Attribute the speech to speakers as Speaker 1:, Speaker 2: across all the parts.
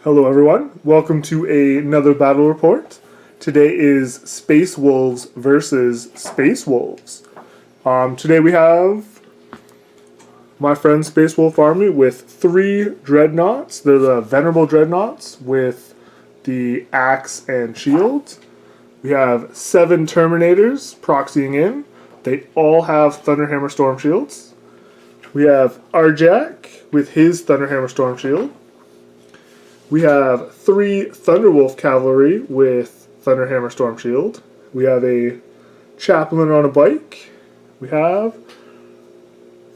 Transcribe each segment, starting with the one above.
Speaker 1: Hello everyone, welcome to another battle report. Today is Space Wolves versus Space Wolves. Today we have my friend Space Wolf Army with 3 dreadnoughts. They're the venerable dreadnoughts with the axe and shield. We have 7 Terminators proxying in. They all have Thunderhammer Storm Shields. We have Arjak with his Thunderhammer Storm Shield. We have 3 Thunderwolf Cavalry with Thunderhammer Storm Shield. We have a Chaplain on a bike. We have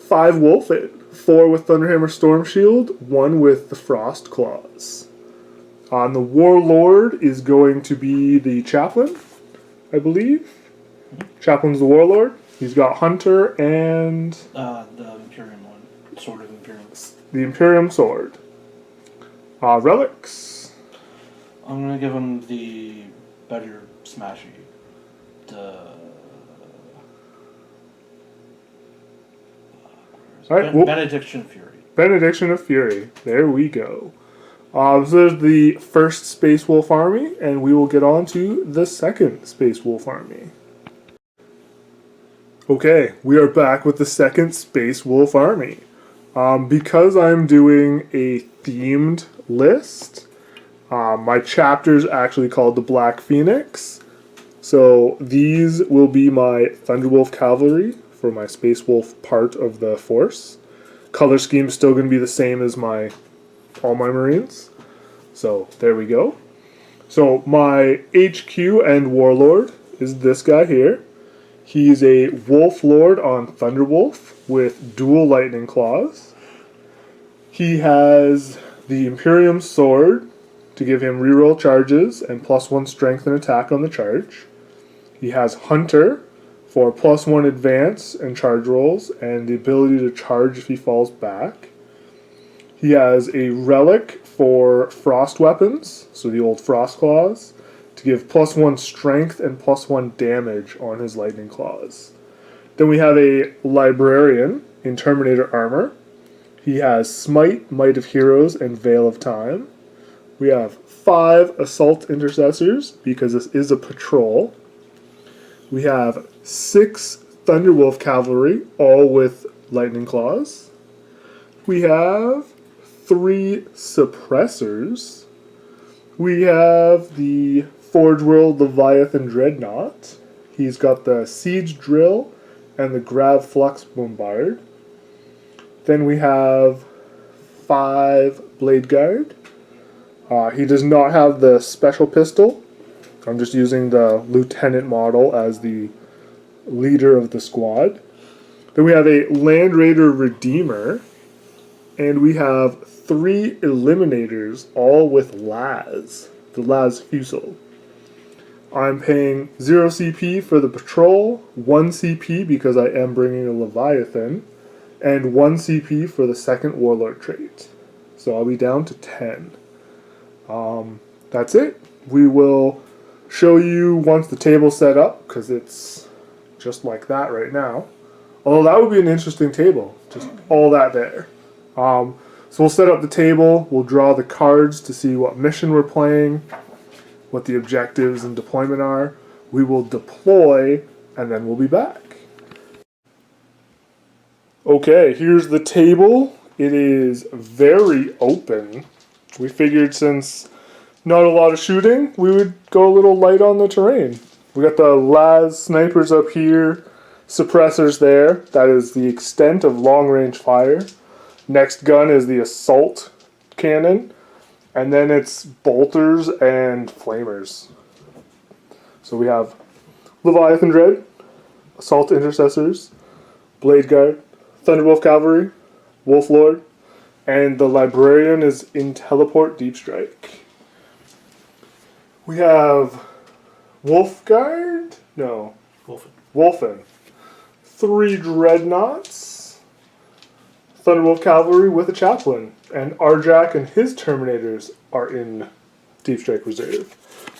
Speaker 1: 5 Wolfen, 4 with Thunderhammer Storm Shield, 1 with the Frost Claws. The Warlord is going to be the Chaplain, I believe. Chaplain's the Warlord. He's got Hunter and...
Speaker 2: the Imperium one. Sword of Imperium.
Speaker 1: the Imperium Sword. Relics.
Speaker 2: I'm gonna give him the better smashy. Benediction of Fury.
Speaker 1: Benediction of Fury. There we go. So there's the first Space Wolf army, and we will get on to the second Space Wolf army. Okay, we are back with the second Space Wolf army. Because I'm doing a themed list, my chapter is actually called the Black Phoenix. So these will be my Thunderwolf Cavalry for my Space Wolf part of the force. Color scheme is still going to be the same as all my Marines. So there we go. So my HQ and Warlord is this guy here. He's a Wolf Lord on Thunderwolf with dual lightning claws. He has the Imperium Sword to give him reroll charges and +1 strength and attack on the charge. He has Hunter for +1 advance and charge rolls and the ability to charge if he falls back. He has a Relic for frost weapons, so the old Frost Claws, to give +1 strength and +1 damage on his lightning claws. Then we have a Librarian in Terminator armor. He has Smite, Might of Heroes, and Veil of Time. We have 5 Assault Intercessors, because this is a patrol. We have 6 Thunderwolf Cavalry, all with lightning claws. We have 3 Suppressors. We have the Forge World Leviathan Dreadnought. He's got the Siege Drill and the Grav Flux Bombard. Then we have 5 Blade Guard. He does not have the special pistol. I'm just using the Lieutenant model as the leader of the squad. Then we have a Land Raider Redeemer. And we have 3 Eliminators, all with Laz, the Laz Fusel. I'm paying 0 CP for the patrol, 1 CP because I am bringing a Leviathan, and 1 CP for the second Warlord trait. So I'll be down to 10. That's it. We will show you once the table's set up, because it's just like that right now. Although that would be an interesting table, just all that there. So we'll set up the table, we'll draw the cards to see what mission we're playing, what the objectives and deployment are. We will deploy, and then we'll be back. Okay, here's the table. It is very open. We figured since not a lot of shooting, we would go a little light on the terrain. We got the Laz snipers up here, suppressors there. That is the extent of long-range fire. Next gun is the assault cannon, and then it's bolters and flamers. So we have Leviathan Dread, Assault Intercessors, Blade Guard, Thunderwolf Cavalry, Wolf Lord, and the Librarian is in Teleport Deep Strike. We have Wolf Guard? No. Wolfen. 3 Dreadnoughts, Thunderwolf Cavalry with a Chaplain, and Arjak and his Terminators are in Deep Strike Reserve.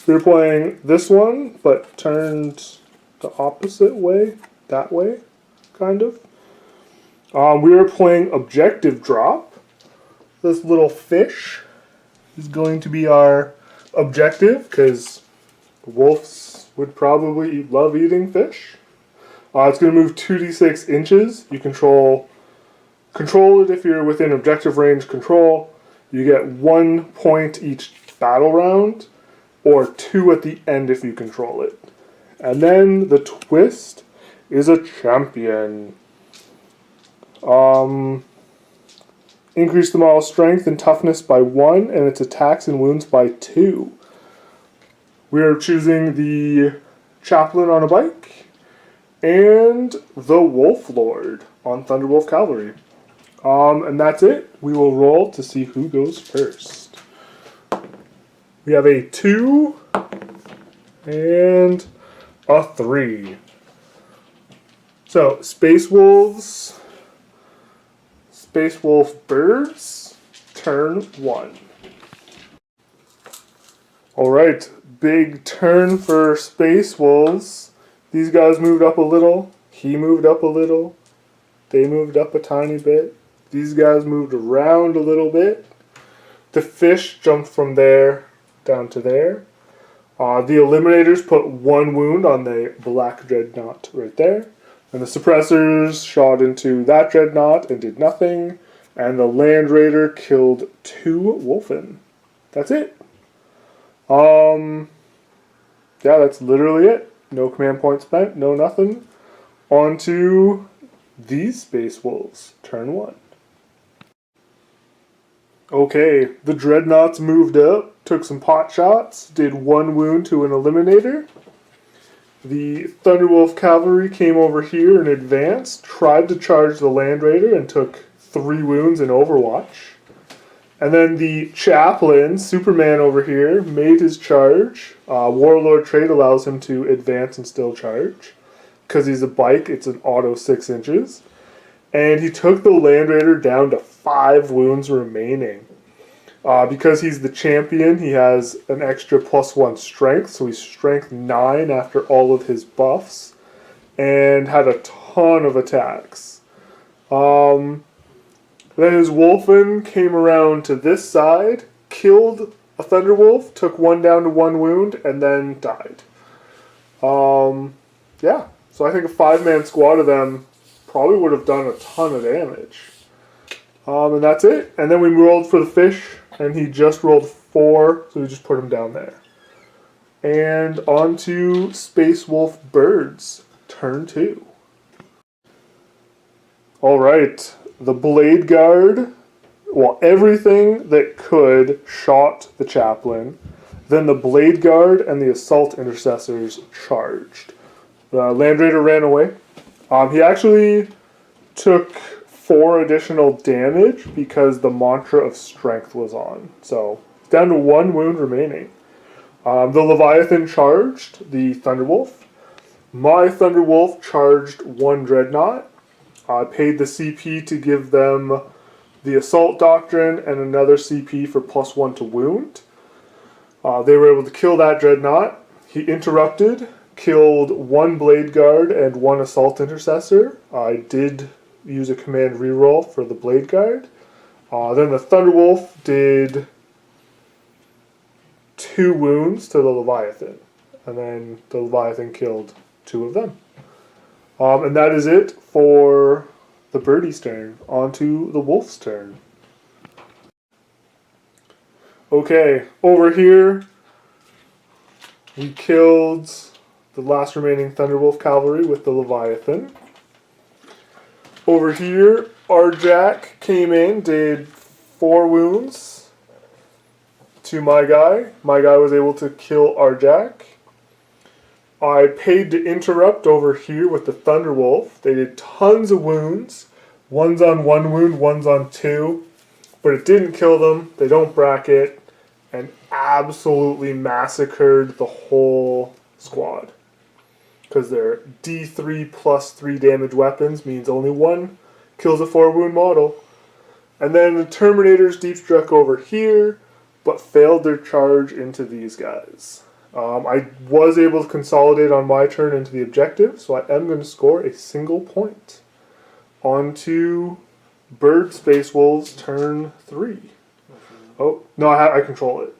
Speaker 1: We're playing this one, but turned the opposite way, that way, kind of. We were playing Objective Drop, this little fish is going to be our objective, because wolves would probably love eating fish. It's going to move 2d6 inches. You control it if you're within objective range control. You get 1 point each battle round, or 2 at the end if you control it. And then the twist is a champion. Increase the model's strength and toughness by 1, and its attacks and wounds by 2. We are choosing the chaplain on a bike and the Wolf Lord on Thunderwolf Cavalry. And that's it. We will roll to see who goes first. We have a 2 and a 3. So, Space Wolf Birds, turn 1. Alright, big turn for Space Wolves. These guys moved up a little. He moved up a little. They moved up a tiny bit. These guys moved around a little bit. The fish jumped from there down to there. The Eliminators put 1 wound on the Black Dreadnought right there. And the Suppressors shot into that Dreadnought and did nothing. And the Land Raider killed 2 Wolfen. That's it. Yeah, that's literally it. No command point spent, no nothing. On to these Space Wolves. Turn 1. Okay, the Dreadnoughts moved up, took some pot shots, did 1 wound to an Eliminator. The Thunderwolf Cavalry came over here and advanced, tried to charge the Land Raider and took 3 wounds in Overwatch. And then the Chaplain, Superman over here, made his charge. Warlord trait allows him to advance and still charge. Because he's a bike, it's an auto 6 inches. And he took the Land Raider down to 5 wounds remaining. Because he's the champion, he has an extra +1 strength, so he's strength 9 after all of his buffs, and had a ton of attacks. Then his Wolfen came around to this side, killed a Thunderwolf, took 1 down to 1 wound, and then died. Yeah, so I think a 5-man squad of them probably would have done a ton of damage. And that's it. And then we rolled for the fish, and he just rolled 4, so we just put him down there. And on to Space Wolf Birds, turn 2. Alright, the Blade Guard, well, everything that could shot the Chaplain. Then the Blade Guard and the Assault Intercessors charged. The Land Raider ran away. He actually took 4 additional damage because the Mantra of Strength was on. So, down to 1 wound remaining. The Leviathan charged the Thunderwolf. My Thunderwolf charged 1 Dreadnought. I paid the CP to give them the Assault Doctrine and another CP for +1 to wound. They were able to kill that Dreadnought. He interrupted, killed 1 Blade Guard and 1 Assault Intercessor. I did use a command reroll for the Blade Guard. Then the Thunderwolf did 2 wounds to the Leviathan. And then the Leviathan killed 2 of them. And that is it for the Birdie's turn. On to the Wolf's turn. Okay, over here we killed the last remaining Thunderwolf Cavalry with the Leviathan. Over here, Arjak came in, did 4 wounds to my guy. My guy was able to kill Arjak. I paid to interrupt over here with the Thunderwolf. They did tons of wounds. One's on 1 wound, one's on 2. But it didn't kill them. They don't bracket. And absolutely massacred the whole squad. Because their D3 plus 3 damage weapons means only 1 kills a 4 wound model. And then the Terminators deep struck over here, but failed their charge into these guys. I was able to consolidate on my turn into the objective, so I am going to score a single point. On to Bird Space Wolves, turn 3. Oh, no, I control it.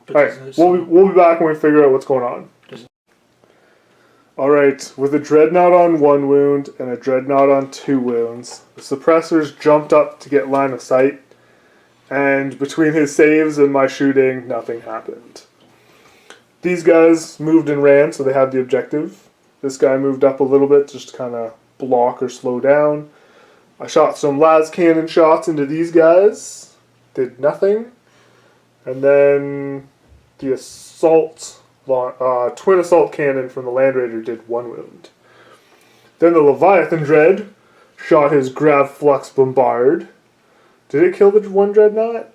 Speaker 2: But
Speaker 1: Alright,
Speaker 2: doesn't it
Speaker 1: we'll be back when we figure out what's going on. Alright, with a Dreadnought on 1 wound and a Dreadnought on 2 wounds, the suppressors jumped up to get line of sight, and between his saves and my shooting, nothing happened. These guys moved and ran, so they had the objective. This guy moved up a little bit just to kind of block or slow down. I shot some las cannon shots into these guys, did nothing. And then the twin assault cannon from the Land Raider did 1 wound. Then the Leviathan Dread shot his Grav Flux Bombard. Did it kill the one Dreadnought?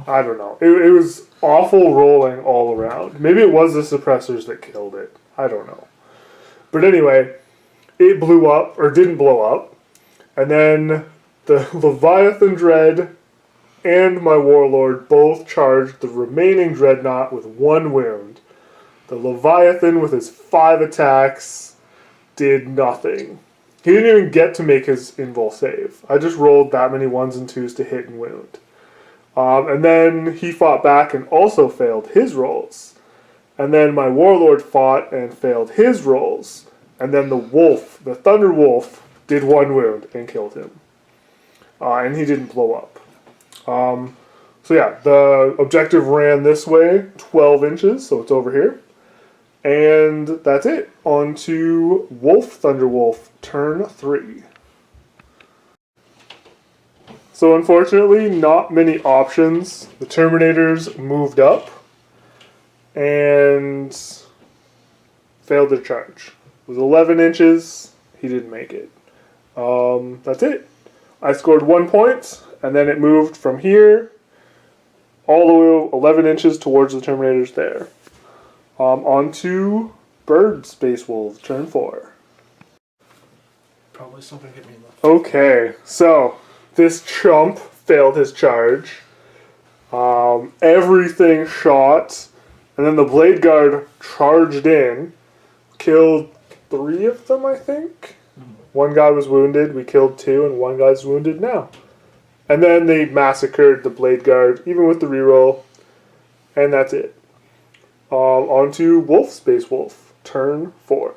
Speaker 1: I don't know. It was awful rolling all around. Maybe it was the suppressors that killed it. I don't know. But anyway, it blew up, or didn't blow up. And then the Leviathan Dread and my Warlord both charged the remaining Dreadnought with 1 wound. The Leviathan, with his 5 attacks, did nothing. He didn't even get to make his invul save. I just rolled that many 1s and 2s to hit and wound. And then he fought back and also failed his rolls. And then my Warlord fought and failed his rolls. And then the Wolf, the Thunder Wolf, did 1 wound and killed him. And he didn't blow up. So yeah, the objective ran this way, 12 inches, so it's over here. And that's it. On to Wolf, Thunder Wolf, turn 3. So unfortunately, not many options. The Terminators moved up and failed their charge. It was 11 inches. He didn't make it. That's it. I scored 1 point, and then it moved from here all the way 11 inches towards the Terminators there. On to Bird Space Wolves, turn 4.
Speaker 2: Probably something hit me in the...
Speaker 1: Okay, so this chump failed his charge. Everything shot, and then the Blade Guard charged in, killed 3 of them, I think. 1 guy was wounded, we killed 2, and 1 guy's wounded now. And then they massacred the Blade Guard, even with the reroll, and that's it. On to Wolf Space Wolf, turn 4.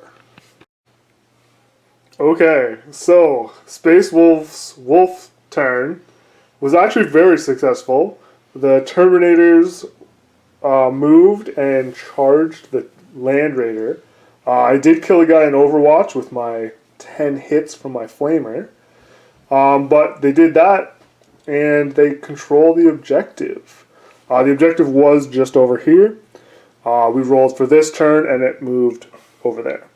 Speaker 1: Okay, so Space Wolf's Wolf turn was actually very successful. The Terminators moved and charged the Land Raider. I did kill a guy in Overwatch with my 10 hits from my Flamer. But they did that, and they control the objective. The objective was just over here. We rolled for this turn, and it moved over there.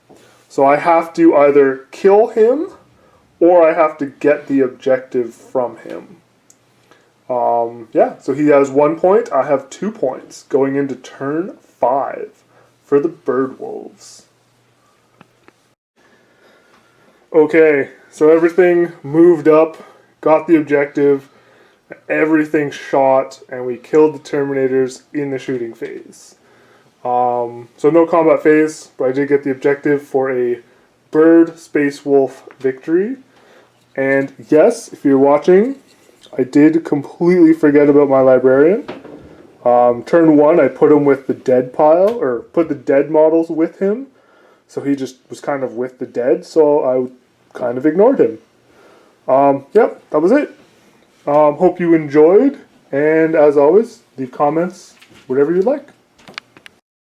Speaker 1: So I have to either kill him, or I have to get the objective from him. Yeah, so he has 1 point. I have 2 points going into turn 5 for the Bird Wolves. Okay, so everything moved up, got the objective, everything shot, and we killed the Terminators in the shooting phase. So no combat phase, but I did get the objective for a Bird Space Wolf victory. And yes, if you're watching, I did completely forget about my Librarian. Turn 1, I put him with the dead pile, or put the dead models with him. So he just was kind of with the dead, so I kind of ignored him. Yep, that was it. Hope you enjoyed, and as always, leave comments, whatever you'd like.